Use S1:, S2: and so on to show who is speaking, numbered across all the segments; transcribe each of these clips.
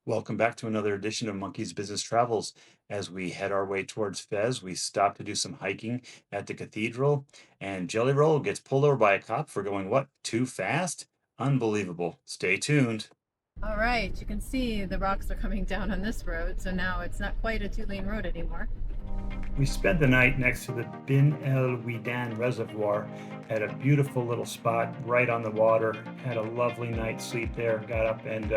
S1: Welcome back to another edition of Monkey's Business Travels. As we head our way towards Fez, we stop to do some hiking at the cathedral, and Jelly Roll gets pulled over by a cop for going what? Too fast? Unbelievable. Stay tuned.
S2: All right, you can see the rocks are coming down on this road, so now it's not quite a two-lane road anymore.
S1: We spent the night next to the Bin El Widan Reservoir at a beautiful little spot right on the water. Had a lovely night's sleep there. Got up and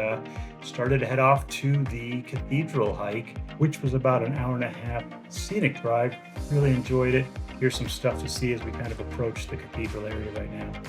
S1: started to head off to the cathedral hike, which was about an hour and a half scenic drive. Really enjoyed it. Here's some stuff to see as we kind of approach the cathedral area right now.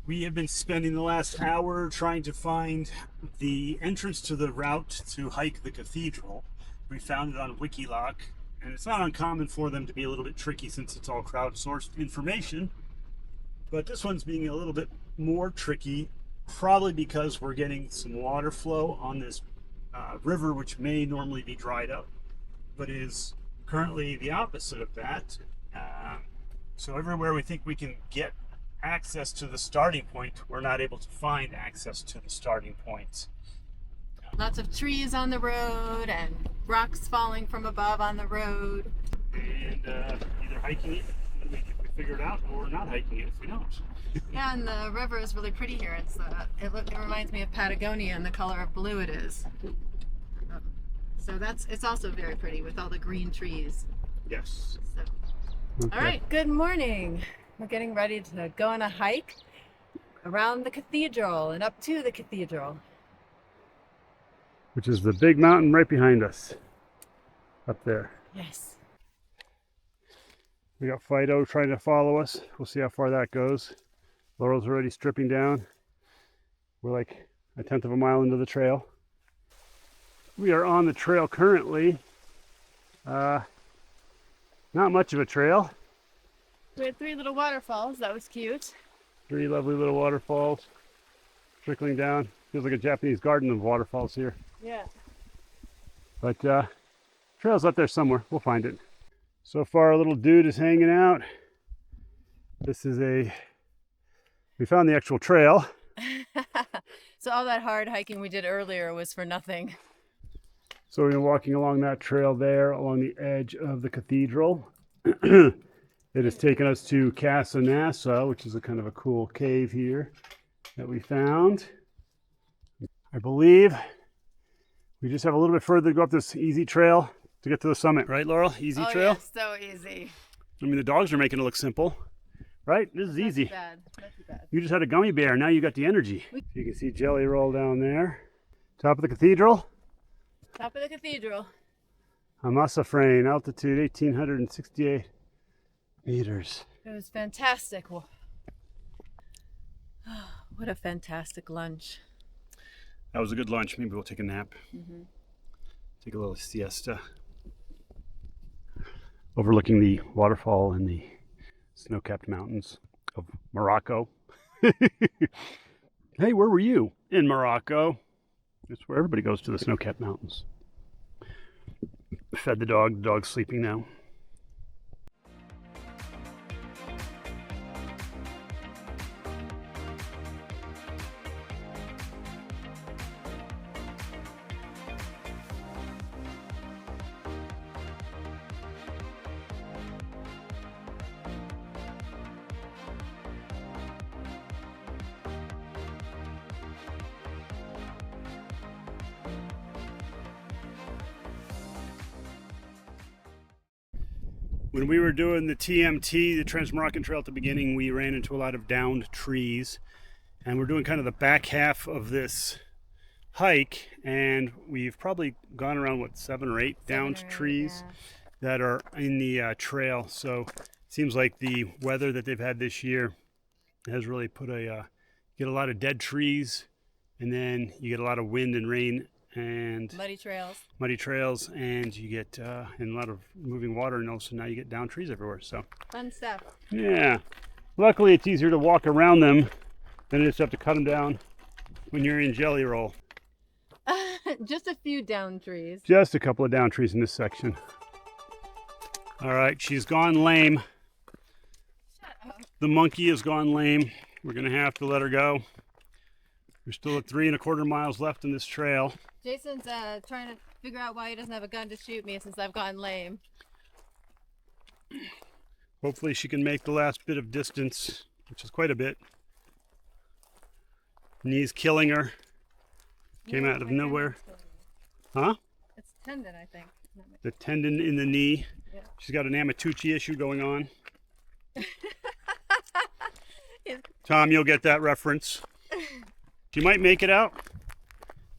S1: We have been spending the last hour trying to find the entrance to the route to hike the cathedral. We found it on Wikiloc, and it's not uncommon for them to be a little bit tricky since it's all crowdsourced information. But this one's being a little bit more tricky, probably because we're getting some water flow on this river, which may normally be dried up, but is currently the opposite of that. So everywhere we think we can get access to the starting point, we're not able to find access to the starting point.
S2: Lots of trees on the road and rocks falling from above on the road.
S1: And either hiking it if we figure it out, or not hiking it if we don't.
S2: Yeah, and the river is really pretty here. It reminds me of Patagonia and the color of blue it is. So it's also very pretty with all the green trees.
S1: Yes.
S2: So.
S1: Okay.
S2: All right, good morning. We're getting ready to go on a hike around the cathedral and up to the cathedral.
S1: Which is the big mountain right behind us. Up there.
S2: Yes.
S1: We got Fido trying to follow us. We'll see how far that goes. Laurel's already stripping down. We're like a tenth of a mile into the trail. We are on the trail currently. Not much of a trail.
S2: We had 3 little waterfalls. That was cute.
S1: 3 lovely little waterfalls trickling down. Feels like a Japanese garden of waterfalls here.
S2: Yeah.
S1: But trail's up there somewhere. We'll find it. So far, a little dude is hanging out. We found the actual trail.
S2: So all that hard hiking we did earlier was for nothing.
S1: So we've been walking along that trail there, along the edge of the cathedral. It has taken us to Casa Nasa, which is a kind of a cool cave here that we found. I believe we just have a little bit further to go up this easy trail to get to the summit, right, Laurel? Easy trail?
S2: Yeah, so easy.
S1: I mean, the dogs are making it look simple, right? This is easy.
S2: Not too bad. Not too bad.
S1: You just had a gummy bear. Now you got the energy. You can see Jelly Roll down there. Top of the cathedral.
S2: Top of the cathedral.
S1: Amasafrain, altitude 1,868 meters.
S2: It was fantastic. What a fantastic lunch.
S1: That was a good lunch. Maybe we'll take a nap. Take a little siesta. Overlooking the waterfall and the snow-capped mountains of Morocco. Hey, where were you? In Morocco. That's where everybody goes, to the snow-capped mountains. Fed the dog. The dog's sleeping now. When we were doing the TMT, the Trans-Moroccan Trail at the beginning, we ran into a lot of downed trees. And we're doing kind of the back half of this hike, and we've probably gone around, 7 or 8 downed trees that are in the trail. So it seems like the weather that they've had this year has really put get a lot of dead trees, and then you get a lot of wind and rain and
S2: Muddy trails,
S1: and you get and a lot of moving water, and also now you get down trees everywhere. So
S2: fun stuff.
S1: yeah, Luckily, it's easier to walk around them than it is to have to cut them down when you're in Jelly Roll.
S2: Just a few down trees.
S1: Just a couple of down trees in this section. All right, she's gone lame. The monkey has gone lame. We're gonna have to let her go. We're still at 3¼ miles left in this trail.
S2: Jason's trying to figure out why he doesn't have a gun to shoot me since I've gone lame.
S1: Hopefully she can make the last bit of distance, which is quite a bit. Knee's killing her. Came out of nowhere. Huh?
S2: It's tendon, I think.
S1: The tendon in the knee.
S2: Yeah.
S1: She's got an Amatucci issue going on. Tom, you'll get that reference. She might make it out.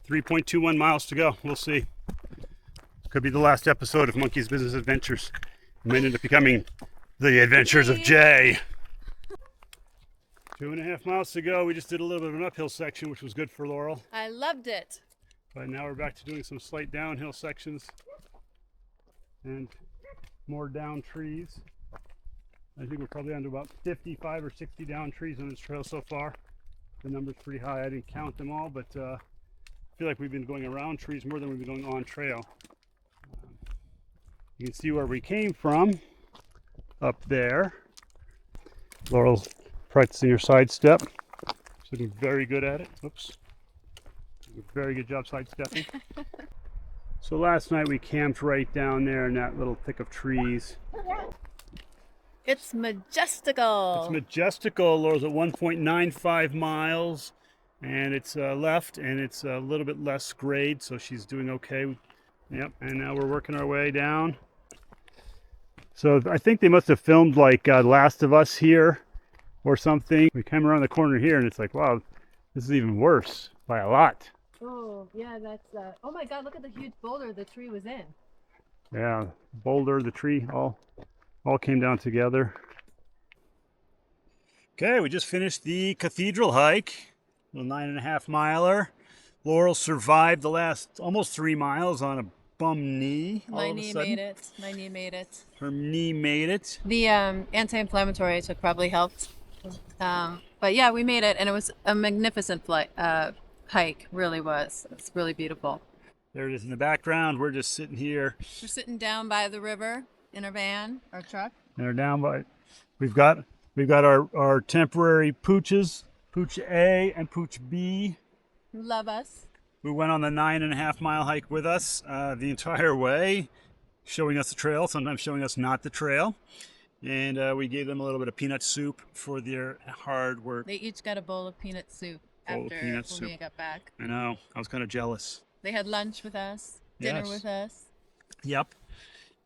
S1: 3.21 miles to go. We'll see. Could be the last episode of Monkey's Business Adventures. It might end up becoming The Adventures of Jay. 2.5 miles to go. We just did a little bit of an uphill section, which was good for Laurel.
S2: I loved it.
S1: But now we're back to doing some slight downhill sections and more down trees. I think we're probably on to about 55 or 60 down trees on this trail so far. The number's pretty high. I didn't count them all, but I feel like we've been going around trees more than we've been going on trail. You can see where we came from up there. Laurel's practicing her sidestep. She's looking very good at it. Oops. Very good job sidestepping. So last night we camped right down there in that little thick of trees.
S2: It's majestical.
S1: It's majestical. Laurel's at 1.95 miles, and it's left, and it's a little bit less grade, so she's doing okay. Yep, and now we're working our way down. So I think they must have filmed like Last of Us here or something. We came around the corner here, and it's like, wow, this is even worse by a lot.
S2: Oh, yeah, that's, oh my God, look at the huge boulder the tree was in.
S1: Yeah, boulder, the tree, all came down together. Okay, we just finished the cathedral hike, a little 9.5 miler. Laurel survived the last almost 3 miles on a bum knee.
S2: My knee made it. My knee made it.
S1: Her knee made it.
S2: The anti-inflammatory I took probably helped. But yeah, we made it, and it was a magnificent hike, really was. It's really beautiful.
S1: There it is in the background. We're just sitting here.
S2: We're sitting down by the river in our van, our truck.
S1: And they're down by. We've got our temporary pooches, Pooch A and Pooch B.
S2: Who love us.
S1: Who went on the 9.5 mile hike with us the entire way, showing us the trail, sometimes showing us not the trail. And we gave them a little bit of peanut soup for their hard work.
S2: They each got a bowl of peanut soup after we got back.
S1: I know. I was kind of jealous.
S2: They had lunch with us, dinner with us.
S1: Yep.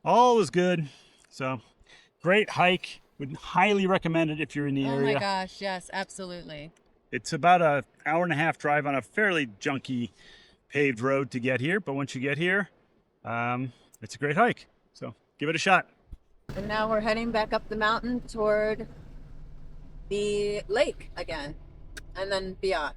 S1: All was good. So, great hike. Would highly recommend it if you're in the area.
S2: Oh my gosh, yes, absolutely.
S1: It's about an 1.5-hour drive on a fairly junky paved road to get here. But once you get here, it's a great hike. So, give it a shot.
S2: And now we're heading back up the mountain toward the lake again, and then beyond.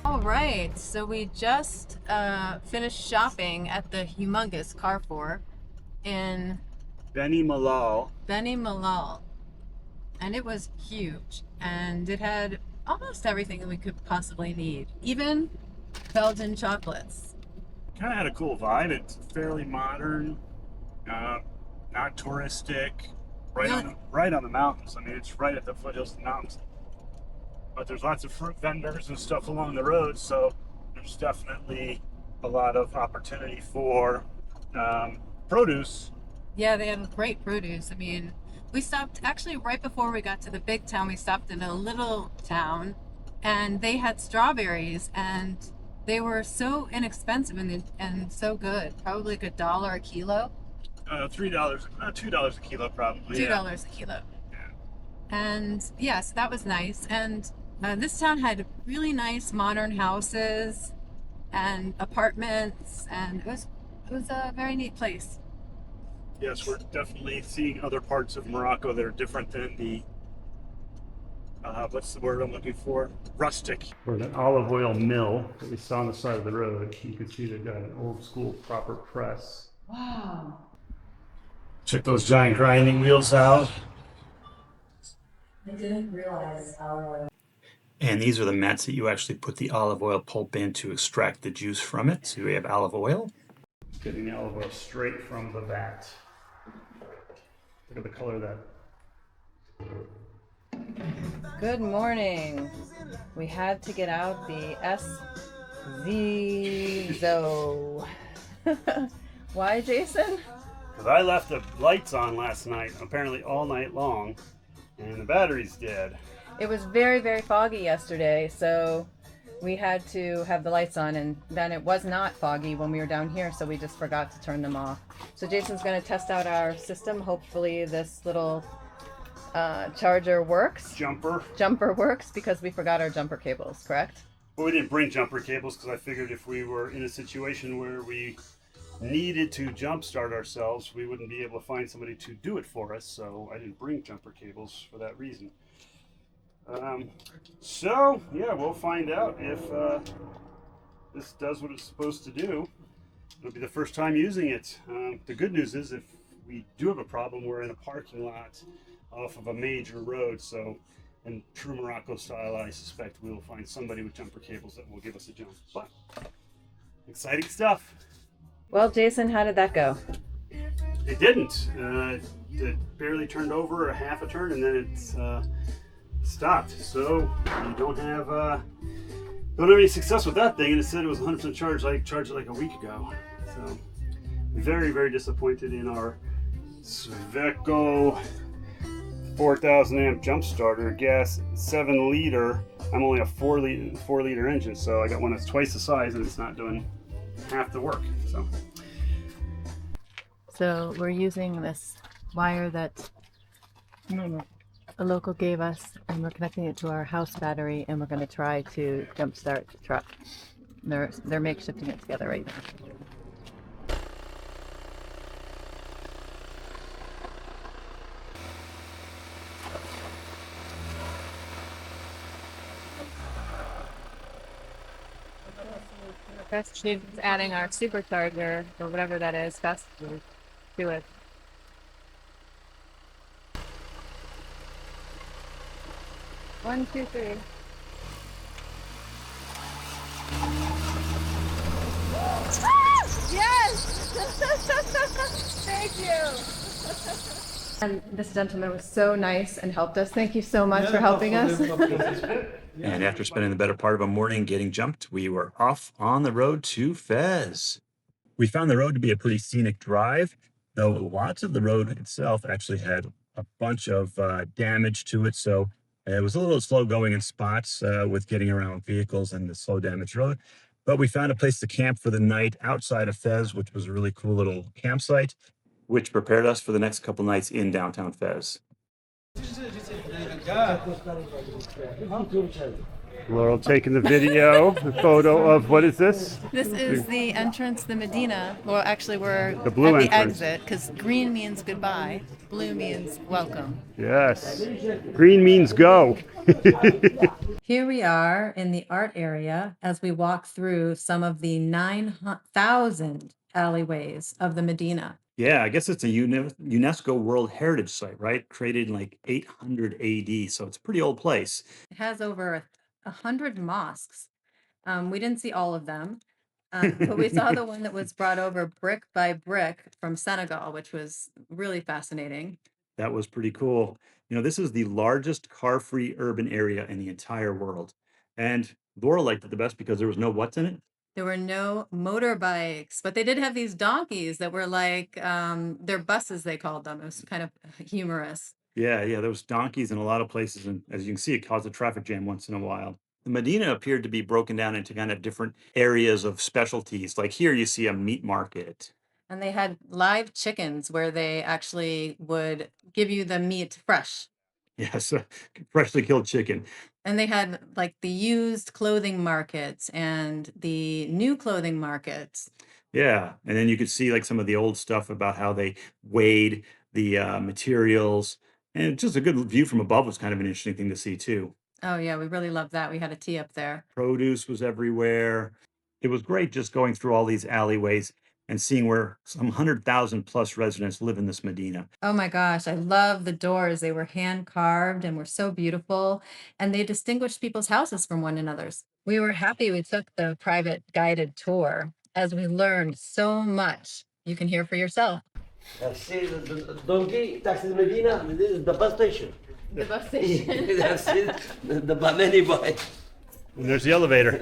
S2: All right, so we just finished shopping at the humongous Carrefour in
S1: Benny Malal.
S2: And it was huge, and it had almost everything that we could possibly need, even Belgian chocolates.
S1: Kind of had a cool vibe. It's fairly modern, not touristic, right on the mountains. I mean, it's right at the foothills of the mountains. but there's lots of fruit vendors and stuff along the road, so there's definitely a lot of opportunity for produce.
S2: Yeah, they have great produce. I mean, we stopped actually right before we got to the big town. We stopped in a little town, and they had strawberries, and they were so inexpensive and so good. Probably like $1 a kilo.
S1: $3, $2 a kilo, probably.
S2: $2 a kilo.
S1: Yeah.
S2: And yeah, so that was nice. And this town had really nice modern houses and apartments, and it was a very neat place.
S1: Yes, we're definitely seeing other parts of Morocco that are different than the what's the word I'm looking for? Rustic. Or an olive oil mill that we saw on the side of the road. You can see they've got an old school proper press.
S2: Wow.
S1: Check those giant grinding wheels out.
S2: I didn't realize olive oil.
S1: And these are the mats that you actually put the olive oil pulp in to extract the juice from it. So we have olive oil. Getting the olive oil straight from the vat. Look at the color of that.
S2: Good morning. We had to get out the SZO. Why, Jason?
S1: Because I left the lights on last night, apparently all night long, and the battery's dead.
S2: It was very, very foggy yesterday, so we had to have the lights on, and then it was not foggy when we were down here, so we just forgot to turn them off. So Jason's going to test out our system. Hopefully this little charger works. Jumper works, because we forgot our jumper cables, correct?
S1: Well, we didn't bring jumper cables because I figured if we were in a situation where we needed to jump start ourselves, we wouldn't be able to find somebody to do it for us, so I didn't bring jumper cables for that reason. So yeah, we'll find out if this does what it's supposed to do. It'll be the first time using it. The good news is if we do have a problem, we're in a parking lot off of a major road, so in true Morocco style, I suspect we will find somebody with jumper cables that will give us a jump. But exciting stuff.
S2: Well, Jason, how did that go?
S1: It didn't. It barely turned over a half a turn, and then it's stopped. So you don't have any success with that thing. And it said it was 100% charged. I charged it like a week ago. So very, very disappointed in our Sweco 4,000 amp jump starter, gas 7 liter. I'm only a 4 liter engine, so I got one that's twice the size, and it's not doing half the work.
S2: So we're using this wire that a local gave us, and we're connecting it to our house battery, and we're going to try to jump start the truck. They're makeshifting it together right now. First, she's adding our supercharger, or whatever that is, fast to it. One, two, three. Yes! Thank you! And this gentleman was so nice and helped us. Thank you so much for helping us.
S1: And after spending the better part of a morning getting jumped, we were off on the road to Fez. We found the road to be a pretty scenic drive, though lots of the road itself actually had a bunch of damage to it. So it was a little slow going in spots with getting around vehicles and the slow damage road. But we found a place to camp for the night outside of Fez, which was a really cool little campsite, which prepared us for the next couple nights in downtown Fez. Laurel taking the video, the photo of, what is this?
S2: This is the entrance, the Medina. Well, actually, we're
S1: The blue
S2: at the
S1: entrance.
S2: exit, because green means goodbye, blue means welcome.
S1: Yes, green means go.
S2: Here we are in the art area as we walk through some of the 9,000 alleyways of the Medina.
S1: Yeah, I guess it's a UNESCO World Heritage Site, right? Created in like 800 AD, so it's a pretty old place.
S2: It has over 100 mosques. We didn't see all of them, but we saw the one that was brought over brick by brick from Senegal, which was really fascinating.
S1: That was pretty cool. You know, this is the largest car-free urban area in the entire world. And Laurel liked it the best because there was no what's in it?
S2: There were no motorbikes, but they did have these donkeys that were like they're buses, they called them. It was kind of humorous.
S1: Yeah, there was donkeys in a lot of places, and as you can see, it caused a traffic jam once in a while. The Medina appeared to be broken down into kind of different areas of specialties. Like here, you see a meat market.
S2: And they had live chickens where they actually would give you the meat fresh.
S1: Yes, freshly killed chicken.
S2: And they had like the used clothing markets and the new clothing markets.
S1: Yeah, and then you could see like some of the old stuff about how they weighed the materials, and just a good view from above was kind of an interesting thing to see too.
S2: Oh yeah, we really loved that. We had a tea up there.
S1: Produce was everywhere. It was great just going through all these alleyways and seeing where some 100,000 plus residents live in this Medina.
S2: Oh my gosh, I love the doors. They were hand carved and were so beautiful, and they distinguished people's houses from one another's. We were happy we took the private guided tour as we learned so much. You can hear for yourself.
S3: See the donkey, taxi Medina, this is the bus station.
S2: The bus station.
S3: That's it, the many boy.
S1: And there's the elevator.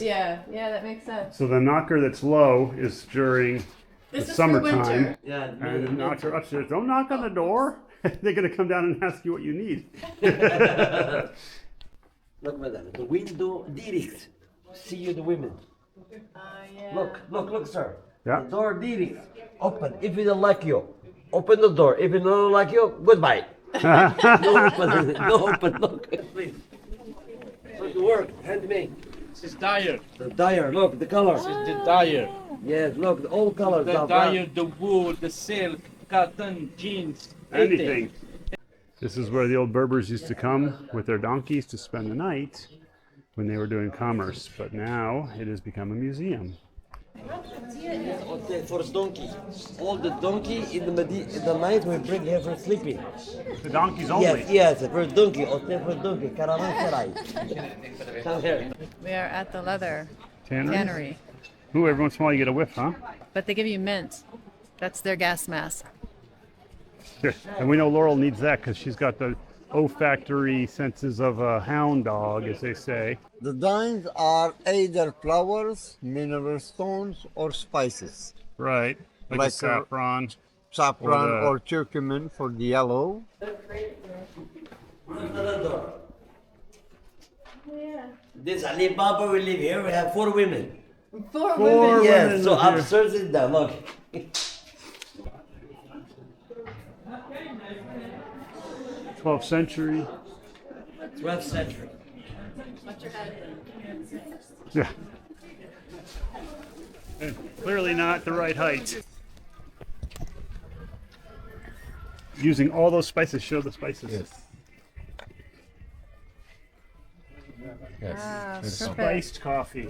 S2: Yeah, that makes sense.
S1: So the knocker that's low is during
S2: This
S1: the
S2: is for
S1: summertime.
S2: winter.
S3: Yeah,
S1: And the knocker upstairs. Don't knock on the door. They're going to come down and ask you what you need.
S3: look, madam, the window direct. See you, the women.
S2: Yeah.
S3: Look, sir.
S1: Yeah.
S3: The door direct. Open. If it don't like you, open the door. If it don't like you, goodbye. No open. No open. Look, please. Look the work. Handmade.
S4: This is dyer.
S3: The dyer. Look the color.
S4: This is the dyer.
S3: Yes. Look all colors.
S4: The
S3: are
S4: dyer, the wool, the silk, cotton, jeans,
S1: Anything. This is where the old Berbers used to come with their donkeys to spend the night when they were doing commerce. But now it has become a museum.
S3: Okay, for donkey. All the donkey in the night we bring here for sleeping.
S1: The donkeys only.
S3: Yes, for donkey. Okay, for donkey. Caravanserai. Come here.
S2: We are at the leather
S1: Tannery?
S2: tannery,
S1: Ooh, every once in a while you get a whiff, huh?
S2: but they give you mint. That's their gas mask.
S1: Here. And we know Laurel needs that because she's got the olfactory senses of a hound dog, as they say.
S5: The dyes are either flowers, mineral stones, or spices.
S1: Right. Like,
S5: Like
S1: a saffron.
S5: Saffron
S1: Or
S5: or curcumin for the yellow.
S3: Another door. This Alibaba will live here. We have 4 women.
S2: Four
S1: women.
S3: Yes, so
S1: live here.
S3: upstairs is there. Look.
S1: 12th century.
S3: 12th century.
S1: Yeah. And clearly not the right height. Using all those spices, show the spices.
S2: Ah, perfect.
S1: Spiced coffee.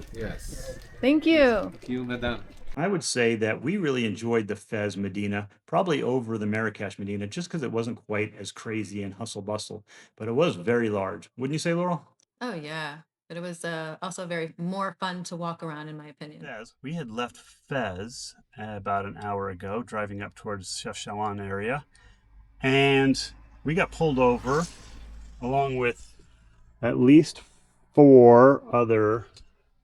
S2: Thank you.
S4: Thank you, madam.
S1: I would say that we really enjoyed the Fez Medina, probably over the Marrakesh Medina, just because it wasn't quite as crazy and hustle bustle, but it was very large. Wouldn't you say, Laurel?
S2: Oh yeah, but it was also very more fun to walk around, in my opinion.
S1: Fez. We had left Fez about an hour ago, driving up towards Chef Chalan area, and we got pulled over along with at least 4 other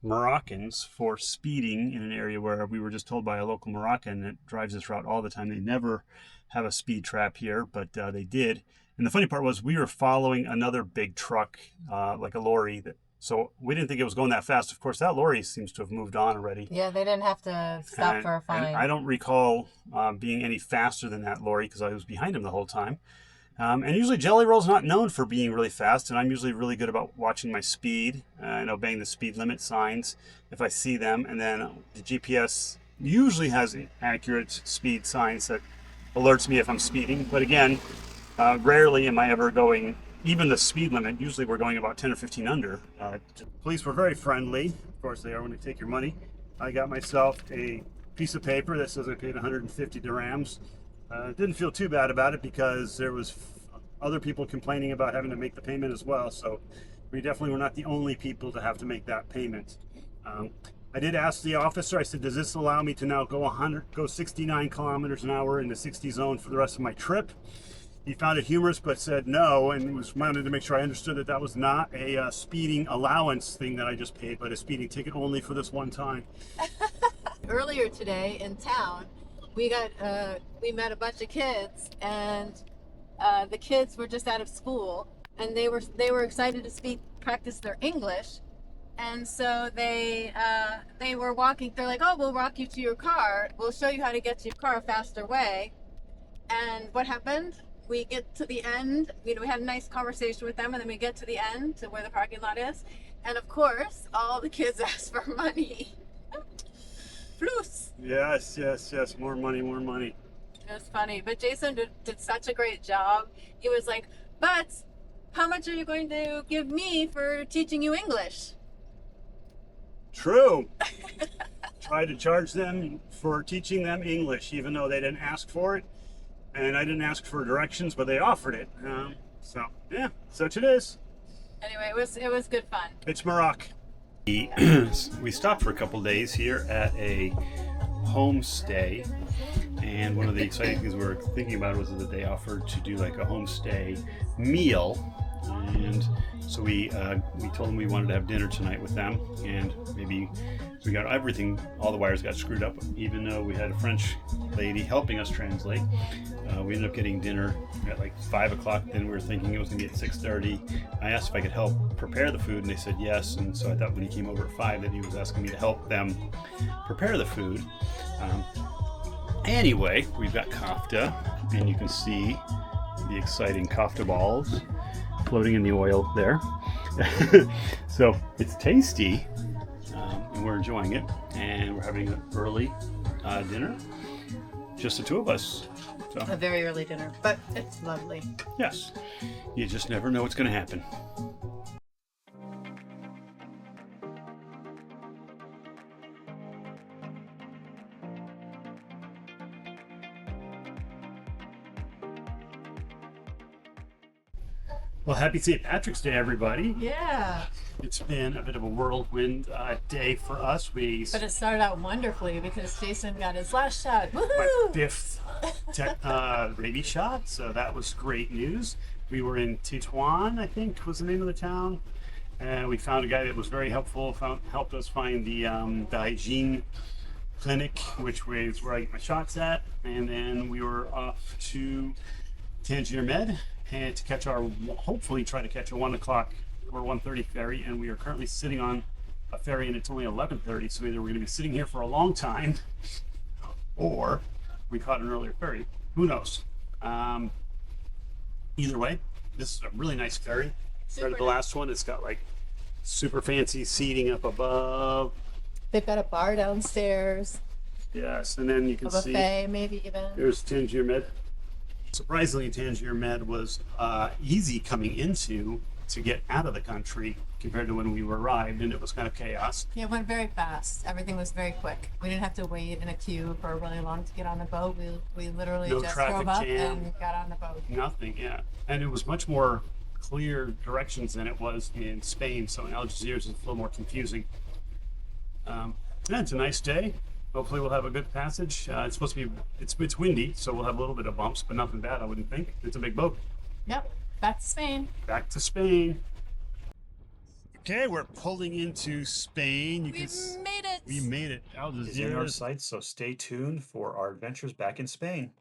S1: Moroccans for speeding in an area where we were just told by a local Moroccan that drives this route all the time. They never have a speed trap here, but they did. And the funny part was we were following another big truck, like a lorry, so we didn't think it was going that fast. Of course, that lorry seems to have moved on already.
S2: Yeah, they didn't have to stop for a
S1: And
S2: fine.
S1: I don't recall being any faster than that lorry because I was behind him the whole time. And usually Jelly Roll's not known for being really fast, and I'm usually really good about watching my speed and obeying the speed limit signs if I see them. And then the GPS usually has accurate speed signs that alerts me if I'm speeding. But again, rarely am I ever going even the speed limit. Usually we're going about 10 or 15 under. Police were very friendly. Of course, they are when they take your money. I got myself a piece of paper that says I paid 150 dirhams. Didn't feel too bad about it because there was other people complaining about having to make the payment as well. So we definitely were not the only people to have to make that payment. I did ask the officer, I said, does this allow me to now go 69 kilometers an hour in the 60 zone for the rest of my trip? He found it humorous, but said no, and wanted to make sure I understood that that was not a speeding allowance thing that I just paid, but a speeding ticket only for this one time.
S2: Earlier today in town, we met a bunch of kids, and the kids were just out of school, and they were excited to practice their English, and so they were walking. They're like, "Oh, we'll walk you to your car. We'll show you how to get to your car a faster way." And what happened? We get to the end. We had a nice conversation with them, and then we get to the end to where the parking lot is, and of course, all the kids asked for money. Flus.
S1: Yes, yes, yes. More money, more money.
S2: It was funny, but Jason did such a great job. He was like, "But how much are you going to give me for teaching you English?"
S1: True. Tried to charge them for teaching them English, even though they didn't ask for it. And I didn't ask for directions, but they offered it. So, yeah, such it is.
S2: Anyway, it was good fun.
S1: It's Morroco. We stopped for a couple days here at a homestay, and one of the exciting things we were thinking about was that they offered to do like a homestay meal, and so we told them we wanted to have dinner tonight with them, and maybe we got everything, all the wires got screwed up, even though we had a French lady helping us translate. We ended up getting dinner at like 5 o'clock. Then we were thinking it was going to be at 6:30. I asked if I could help prepare the food, and they said yes. And so I thought when he came over at 5 that he was asking me to help them prepare the food. Anyway, we've got kofta, and you can see the exciting kofta balls floating in the oil there. So it's tasty, and we're enjoying it. And we're having an early dinner, just the two of us. So,
S2: A very early dinner, but it's lovely.
S1: yes, you just never know what's going to happen. Well, happy St. Patrick's Day, everybody.
S2: Yeah,
S1: It's been a bit of a whirlwind day for us.
S2: but it started out wonderfully because Jason got his last shot. Woohoo!
S1: My fifth rabies shot, so that was great news. We were in Tetuan, I think was the name of the town, and we found a guy that was very helpful, helped us find the hygiene clinic, which was where I get my shots at, and then we were off to Tangier Med and to hopefully try to catch a 1 o'clock or 1:30 ferry, and we are currently sitting on a ferry and it's only 11:30, so either we're going to be sitting here for a long time or we caught an earlier ferry. Who knows? Either way, this is a really nice ferry. Compared to the last one, it's got like super fancy seating up above.
S2: They've got a bar downstairs,
S1: Yes, and then you can
S2: a
S1: see
S2: buffet, maybe even.
S1: there's Tangier Med. Surprisingly, Tangier Med was easy coming into to get out of the country compared to when we arrived, and it was kind of chaos.
S2: Yeah, it went very fast. Everything was very quick. We didn't have to wait in a queue for really long to get on the boat. We literally
S1: No
S2: just
S1: traffic
S2: drove up
S1: jam.
S2: and got on the boat.
S1: Nothing, yeah. And it was much more clear directions than it was in Spain, so in Algeciras it's a little more confusing. Yeah, it's a nice day. Hopefully we'll have a good passage. It's supposed to be, it's windy, so we'll have a little bit of bumps, but nothing bad, I wouldn't think. It's a big boat.
S2: Yep, back to Spain.
S1: Back to Spain. Okay, we're pulling into Spain.
S2: Made it.
S1: We made it. Algeciras is in our sights, so stay tuned for our adventures back in Spain.